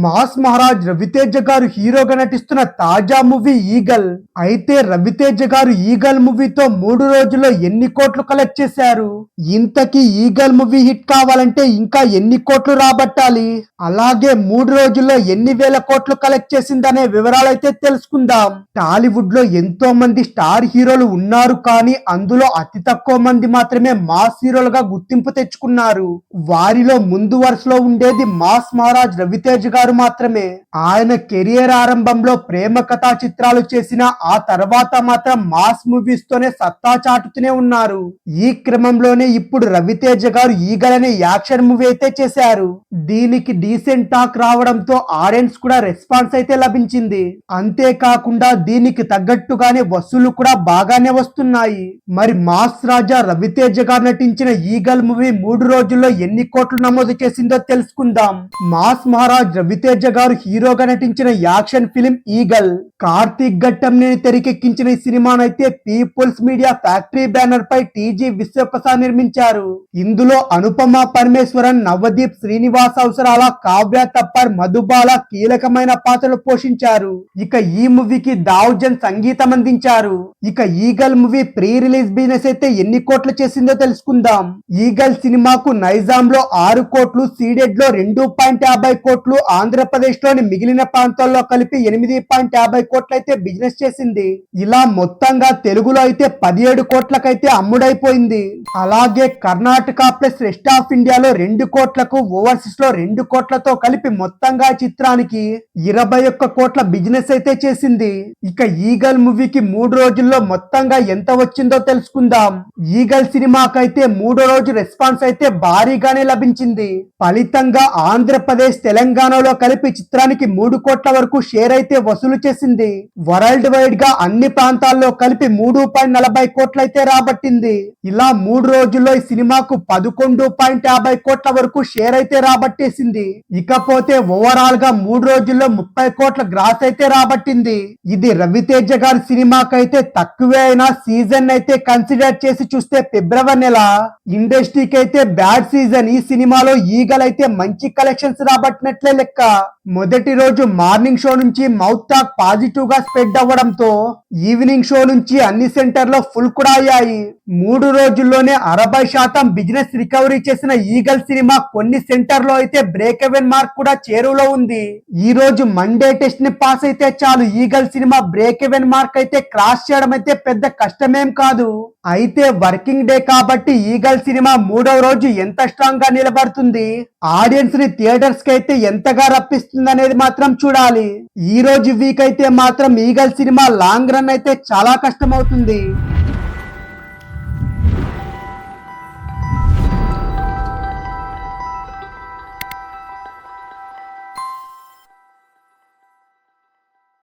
Mass Maharaj Raviteja గారు హీరోగా నటిస్తున్న తాజా మూవీ ఈగల్. అయితే రవితేజ గారు ఈగల్ మూవీతో 3 రోజుల్లో ఎన్ని కోట్లు కలెక్ట్ చేశారు? ఇంతకీ ఈగల్ మూవీ హిట్ కావాలంటే ఇంకా ఎన్ని కోట్లు రాబట్టాలి? అలాగే 3 రోజుల్లో ఎన్ని వేల కోట్లు కలెక్ట్ చేసిందనే వివరాలైతే తెలుసుకుందాం. టాలీవుడ్ లో ఎంతో మంది స్టార్ హీరోలు ఉన్నారు, కానీ అందులో అతి తక్కువ మంది మాత్రమే మాస్ హీరోలుగా గుర్తింపు తెచ్చుకున్నారు. వారిలో ముందు వరుసలో ఉండేది మాస్ మహారాజ్ రవితేజ గారు మాత్రమే. ఆయన కెరియర్ ఆరంభంలో ప్రేమ కథా చిత్రాలు చేసిన ఆ తర్వాత మాత్రం మాస్ మూవీస్ తోనే సత్తా చాటుతూనే ఉన్నారు. ఈ క్రమంలోనే ఇప్పుడు రవితేజ గారు ఈగల్ అనే యాక్షన్ మూవీ అయితే చేశారు. దీనికి డీసెంట్ టాక్ రావడంతో ఆడియన్స్ కూడా రెస్పాన్స్ అయితే లభించింది. అంతేకాకుండా దీనికి తగ్గట్టుగానే వసూళ్లు కూడా బాగానే వస్తున్నాయి. మరి మాస్ రాజా రవితేజ గారు నటించిన ఈగల్ మూవీ 3 రోజుల్లో ఎన్ని కోట్లు నమోదు చేసిందో తెలుసుకుందాం. మాస్ మహారాజ్ రవితేజ గారు హీరోగా నటించిన action film eagle. Karthik Ghattamaneni తెరకెక్కించిన ఈ సినిమానైతే పీపుల్స్ మీడియా ఫ్యాక్టరీ బ్యానర్ పై టీజీ విశ్వప్రసాద్ నిర్మించారు. ఇందులో అనుపమ పరమేశ్వరన్, నవదీప్, శ్రీనివాస్ అవసరాల, కావ్య తప్పర్, మధుబాల కీలకమైన పాత్రలు పోషించారు. ఇక ఈ మూవీకి దావుజన్ సంగీతం అందించారు. ఇక eagle movie pre release business అయితే ఎన్ని కోట్లు చేసిందో తెలుసుకుందాం. ఈగల్ సినిమాకు నైజాం లో 6 కోట్లు, సీడెడ్ లో 2.50 కోట్లు, ఆంధ్రప్రదేశ్ లోని మిగిలిన ప్రాంతాల్లో కలిపి 8.50 కోట్లయితే బిజినెస్ చేసింది. ఇలా మొత్తంగా తెలుగులో అయితే 17 కోట్లకైతే అమ్ముడైపోయింది. అలాగే కర్ణాటక ప్లస్ రెస్ట్ ఆఫ్ ఇండియాలో 2 కోట్లకు, ఓవర్సీస్ లో 2 కోట్లతో కలిపి మొత్తంగా చిత్రానికి 21 కోట్ల బిజినెస్ అయితే చేసింది. ఇక ఈగల్ మూవీకి 3 రోజుల్లో మొత్తంగా ఎంత వచ్చిందో తెలుసుకుందాం. ఈగల్ సినిమాకైతే 3వ రోజు రెస్పాన్స్ అయితే భారీగానే లభించింది. ఫలితంగా ఆంధ్రప్రదేశ్, తెలంగాణలో కలిపి చిత్రానికి 3 కోట్ల వరకు షేర్ అయితే వసూలు చేసింది. వరల్డ్ వైడ్ గా అన్ని ప్రాంతాల్లో కలిపి 3.40 కోట్లయితే రాబట్టింది. ఇలా 3 రోజుల్లో ఈ సినిమాకు 11.50 కోట్ల వరకు షేర్ అయితే రాబట్టేసింది. ఇకపోతే ఓవరాల్ గా 3 రోజుల్లో 30 కోట్ల గ్రాస్ అయితే రాబట్టింది. ఇది రవితేజ గారి సినిమాకైతే తక్కువే అయినా సీజన్ అయితే కన్సిడర్ చేసి చూస్తే ఫిబ్రవరి నెల ఇండస్ట్రీకి అయితే బ్యాడ్ సీజన్. ఈ సినిమాలో ఈగల్ అయితే మంచి కలెక్షన్స్ రాబట్టినట్లే లెక్క. మొదటి రోజు మార్నింగ్ షో నుంచి మౌత్ టాక్ పాజిటివ్ గా స్ప్రెడ్ అవ్వడంతో ఈవినింగ్ షో నుంచి అన్ని సెంటర్లో ఫుల్ కూడా అయ్యాయి. 3 రోజుల్లోనే 60% బిజినెస్ రికవరీ చేసిన ఈగల్ సినిమా కొన్ని సెంటర్లో అయితే బ్రేక్ ఎవెన్ మార్క్ కూడా చేరువలో ఉంది. ఈ రోజు మండే టెస్ట్ ని పాస్ అయితే చాలు eagle cinema break even mark అయితే క్రాస్ చేయడం అయితే పెద్ద కష్టమేం కాదు. అయితే వర్కింగ్ డే కాబట్టి ఈగల్ సినిమా 3వ రోజు ఎంత స్ట్రాంగ్ గా నిలబడుతుంది, ఆడియన్స్ ని థియేటర్స్ కి అయితే ఎంతగా రప్పిస్తుంది అనేది మాత్రం చూడాలి. ఈ రోజు వీక్ అయితే మాత్రం ఈగల్ సినిమా లాంగ్ రన్ అయితే చాలా కష్టం అవుతుంది.